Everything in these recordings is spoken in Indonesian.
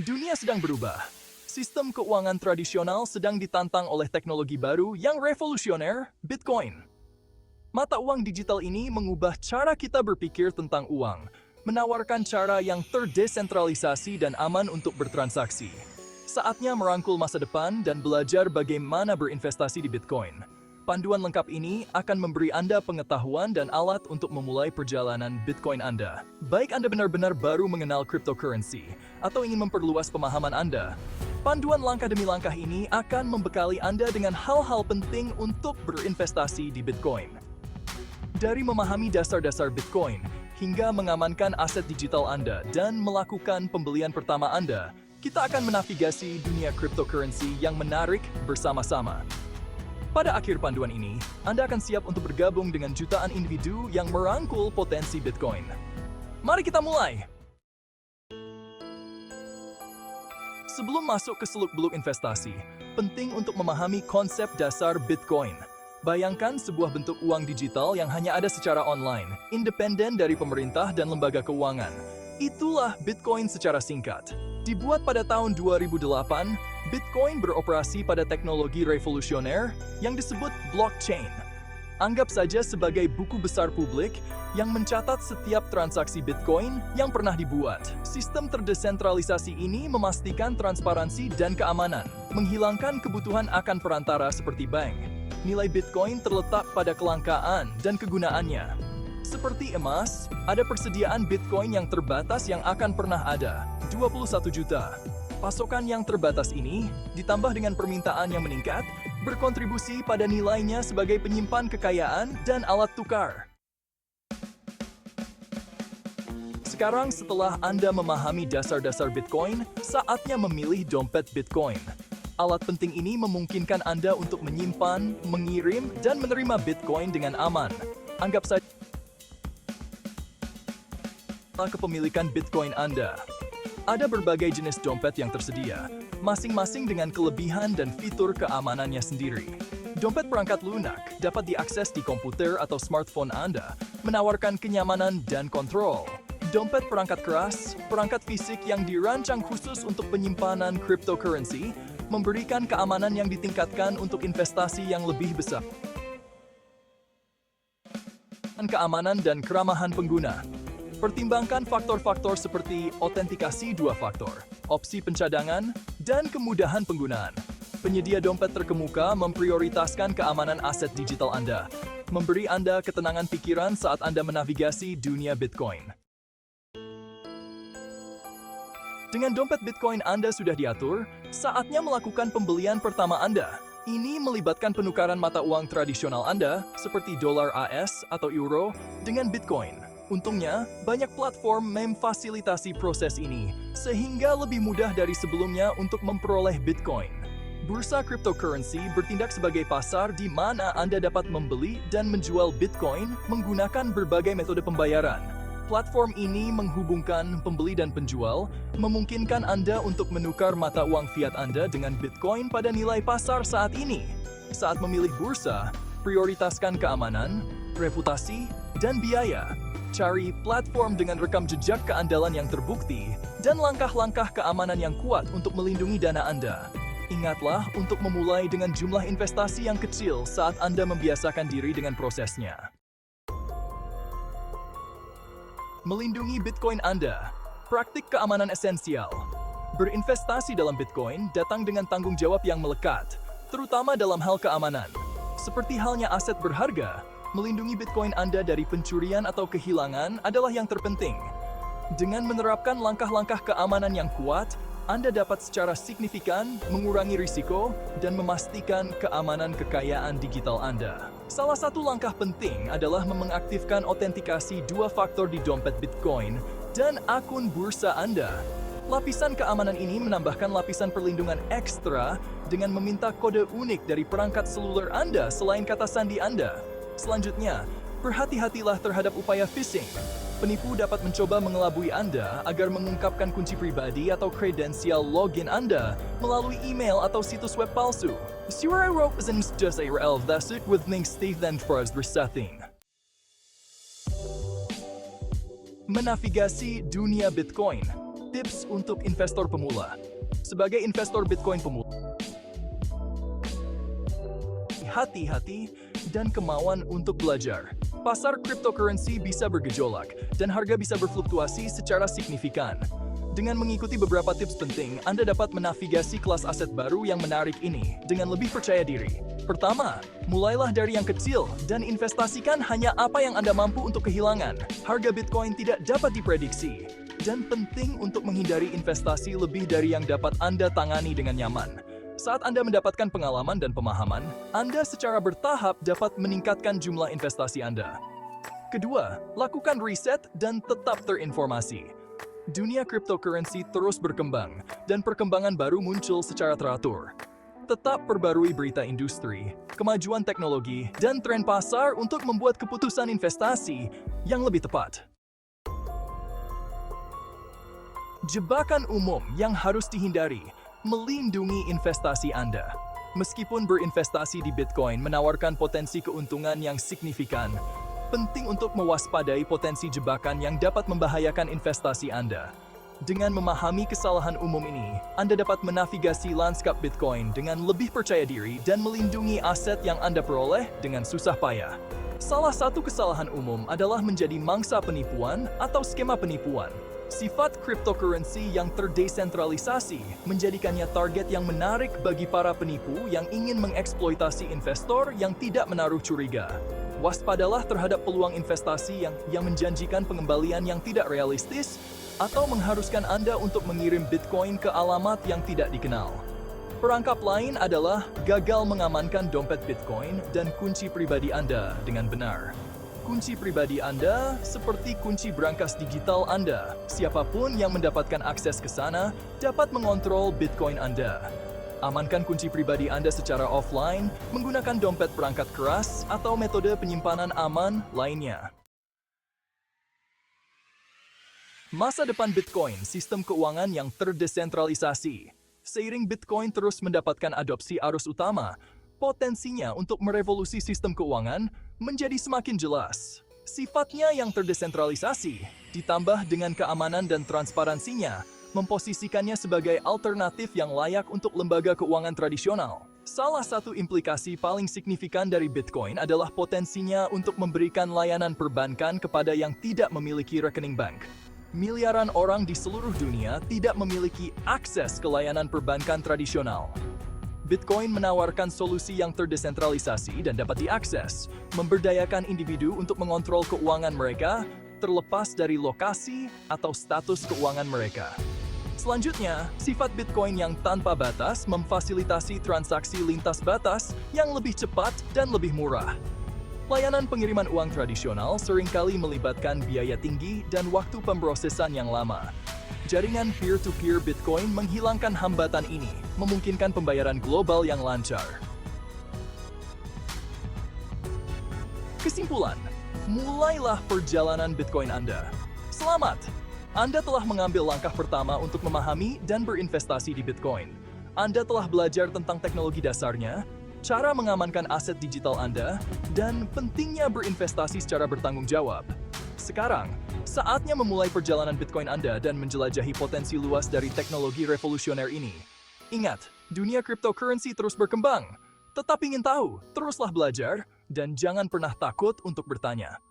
Dunia sedang berubah. Sistem keuangan tradisional sedang ditantang oleh teknologi baru yang revolusioner, Bitcoin. Mata uang digital ini mengubah cara kita berpikir tentang uang, menawarkan cara yang terdesentralisasi dan aman untuk bertransaksi. Saatnya merangkul masa depan dan belajar bagaimana berinvestasi di Bitcoin. Panduan lengkap ini akan memberi Anda pengetahuan dan alat untuk memulai perjalanan Bitcoin Anda. Baik Anda benar-benar baru mengenal cryptocurrency atau ingin memperluas pemahaman Anda, panduan langkah demi langkah ini akan membekali Anda dengan hal-hal penting untuk berinvestasi di Bitcoin. Dari memahami dasar-dasar Bitcoin hingga mengamankan aset digital Anda dan melakukan pembelian pertama Anda, kita akan menavigasi dunia cryptocurrency yang menarik bersama-sama. Pada akhir panduan ini, Anda akan siap untuk bergabung dengan jutaan individu yang merangkul potensi Bitcoin. Mari kita mulai! Sebelum masuk ke seluk-beluk investasi, penting untuk memahami konsep dasar Bitcoin. Bayangkan sebuah bentuk uang digital yang hanya ada secara online, independen dari pemerintah dan lembaga keuangan. Itulah Bitcoin secara singkat. Dibuat pada tahun 2008, Bitcoin beroperasi pada teknologi revolusioner yang disebut blockchain. Anggap saja sebagai buku besar publik yang mencatat setiap transaksi Bitcoin yang pernah dibuat. Sistem terdesentralisasi ini memastikan transparansi dan keamanan, menghilangkan kebutuhan akan perantara seperti bank. Nilai Bitcoin terletak pada kelangkaan dan kegunaannya. Seperti emas, ada persediaan Bitcoin yang terbatas yang akan pernah ada, 21 juta. Pasokan yang terbatas ini, ditambah dengan permintaan yang meningkat, berkontribusi pada nilainya sebagai penyimpan kekayaan dan alat tukar. Sekarang setelah Anda memahami dasar-dasar Bitcoin, saatnya memilih dompet Bitcoin. Alat penting ini memungkinkan Anda untuk menyimpan, mengirim, dan menerima Bitcoin dengan aman. Anggap saja kepemilikan Bitcoin Anda. Ada berbagai jenis dompet yang tersedia, masing-masing dengan kelebihan dan fitur keamanannya sendiri. Dompet perangkat lunak dapat diakses di komputer atau smartphone Anda, menawarkan kenyamanan dan kontrol. Dompet perangkat keras, perangkat fisik yang dirancang khusus untuk penyimpanan cryptocurrency, memberikan keamanan yang ditingkatkan untuk investasi yang lebih besar. Keamanan dan keramahan pengguna. Pertimbangkan faktor-faktor seperti autentikasi dua faktor, opsi pencadangan, dan kemudahan penggunaan. Penyedia dompet terkemuka memprioritaskan keamanan aset digital Anda, memberi Anda ketenangan pikiran saat Anda menavigasi dunia Bitcoin. Dengan dompet Bitcoin Anda sudah diatur, saatnya melakukan pembelian pertama Anda. Ini melibatkan penukaran mata uang tradisional Anda, seperti dolar AS atau euro, dengan Bitcoin. Untungnya, banyak platform memfasilitasi proses ini, sehingga lebih mudah dari sebelumnya untuk memperoleh Bitcoin. Bursa cryptocurrency bertindak sebagai pasar di mana Anda dapat membeli dan menjual Bitcoin menggunakan berbagai metode pembayaran. Platform ini menghubungkan pembeli dan penjual, memungkinkan Anda untuk menukar mata uang fiat Anda dengan Bitcoin pada nilai pasar saat ini. Saat memilih bursa, prioritaskan keamanan, reputasi, dan biaya. Cari platform dengan rekam jejak keandalan yang terbukti dan langkah-langkah keamanan yang kuat untuk melindungi dana Anda. Ingatlah untuk memulai dengan jumlah investasi yang kecil saat Anda membiasakan diri dengan prosesnya. Melindungi Bitcoin Anda. Praktik keamanan esensial. Berinvestasi dalam Bitcoin datang dengan tanggung jawab yang melekat, terutama dalam hal keamanan. Seperti halnya aset berharga, melindungi Bitcoin Anda dari pencurian atau kehilangan adalah yang terpenting. Dengan menerapkan langkah-langkah keamanan yang kuat, Anda dapat secara signifikan mengurangi risiko dan memastikan keamanan kekayaan digital Anda. Salah satu langkah penting adalah mengaktifkan autentikasi dua faktor di dompet Bitcoin dan akun bursa Anda. Lapisan keamanan ini menambahkan lapisan perlindungan ekstra dengan meminta kode unik dari perangkat seluler Anda selain kata sandi Anda. Selanjutnya, berhati-hatilah terhadap upaya phishing. Penipu dapat mencoba mengelabui Anda agar mengungkapkan kunci pribadi atau kredensial login Anda melalui email atau situs web palsu. Sure, I wrote just a that's it with links Steve then first resetting. Menavigasi dunia Bitcoin. Tips untuk investor pemula. Sebagai investor Bitcoin pemula, hati-hati dan kemauan untuk belajar. Pasar cryptocurrency bisa bergejolak dan harga bisa berfluktuasi secara signifikan. Dengan mengikuti beberapa tips penting, Anda dapat menavigasi kelas aset baru yang menarik ini dengan lebih percaya diri. Pertama, mulailah dari yang kecil dan investasikan hanya apa yang Anda mampu untuk kehilangan. Harga Bitcoin tidak dapat diprediksi, dan penting untuk menghindari investasi lebih dari yang dapat Anda tangani dengan nyaman. Saat Anda mendapatkan pengalaman dan pemahaman, Anda secara bertahap dapat meningkatkan jumlah investasi Anda. Kedua, lakukan riset dan tetap terinformasi. Dunia cryptocurrency terus berkembang, dan perkembangan baru muncul secara teratur. Tetap perbarui berita industri, kemajuan teknologi, dan tren pasar untuk membuat keputusan investasi yang lebih tepat. Jebakan umum yang harus dihindari: melindungi investasi Anda. Meskipun berinvestasi di Bitcoin menawarkan potensi keuntungan yang signifikan, penting untuk mewaspadai potensi jebakan yang dapat membahayakan investasi Anda. Dengan memahami kesalahan umum ini, Anda dapat menavigasi lanskap Bitcoin dengan lebih percaya diri dan melindungi aset yang Anda peroleh dengan susah payah. Salah satu kesalahan umum adalah menjadi mangsa penipuan atau skema penipuan. Sifat cryptocurrency yang terdesentralisasi menjadikannya target yang menarik bagi para penipu yang ingin mengeksploitasi investor yang tidak menaruh curiga. Waspadalah terhadap peluang investasi yang menjanjikan pengembalian yang tidak realistis atau mengharuskan Anda untuk mengirim Bitcoin ke alamat yang tidak dikenal. Perangkap lain adalah gagal mengamankan dompet Bitcoin dan kunci pribadi Anda dengan benar. Kunci pribadi Anda seperti kunci brankas digital Anda. Siapapun yang mendapatkan akses ke sana dapat mengontrol Bitcoin Anda. Amankan kunci pribadi Anda secara offline menggunakan dompet perangkat keras atau metode penyimpanan aman lainnya. Masa depan Bitcoin, sistem keuangan yang terdesentralisasi. Seiring Bitcoin terus mendapatkan adopsi arus utama, potensinya untuk merevolusi sistem keuangan menjadi semakin jelas. Sifatnya yang terdesentralisasi, ditambah dengan keamanan dan transparansinya, memposisikannya sebagai alternatif yang layak untuk lembaga keuangan tradisional. Salah satu implikasi paling signifikan dari Bitcoin adalah potensinya untuk memberikan layanan perbankan kepada yang tidak memiliki rekening bank. Miliaran orang di seluruh dunia tidak memiliki akses ke layanan perbankan tradisional. Bitcoin menawarkan solusi yang terdesentralisasi dan dapat diakses, memberdayakan individu untuk mengontrol keuangan mereka, terlepas dari lokasi atau status keuangan mereka. Selanjutnya, sifat Bitcoin yang tanpa batas memfasilitasi transaksi lintas batas yang lebih cepat dan lebih murah. Layanan pengiriman uang tradisional seringkali melibatkan biaya tinggi dan waktu pemrosesan yang lama. Jaringan peer-to-peer Bitcoin menghilangkan hambatan ini, memungkinkan pembayaran global yang lancar. Kesimpulan, mulailah perjalanan Bitcoin Anda. Selamat! Anda telah mengambil langkah pertama untuk memahami dan berinvestasi di Bitcoin. Anda telah belajar tentang teknologi dasarnya, cara mengamankan aset digital Anda, dan pentingnya berinvestasi secara bertanggung jawab. Sekarang, saatnya memulai perjalanan Bitcoin Anda dan menjelajahi potensi luas dari teknologi revolusioner ini. Ingat, dunia cryptocurrency terus berkembang. Tetap ingin tahu, teruslah belajar, dan jangan pernah takut untuk bertanya.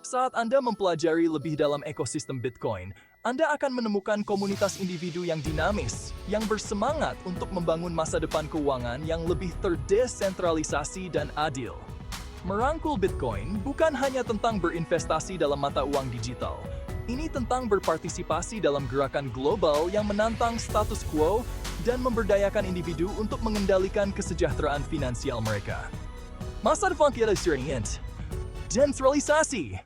Saat Anda mempelajari lebih dalam ekosistem Bitcoin, Anda akan menemukan komunitas individu yang dinamis, yang bersemangat untuk membangun masa depan keuangan yang lebih terdesentralisasi dan adil. Merangkul Bitcoin bukan hanya tentang berinvestasi dalam mata uang digital. Ini tentang berpartisipasi dalam gerakan global yang menantang status quo dan memberdayakan individu untuk mengendalikan kesejahteraan finansial mereka. Masa depan kita desentralisasi.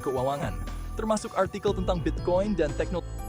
keuangan, termasuk artikel tentang Bitcoin dan teknologi.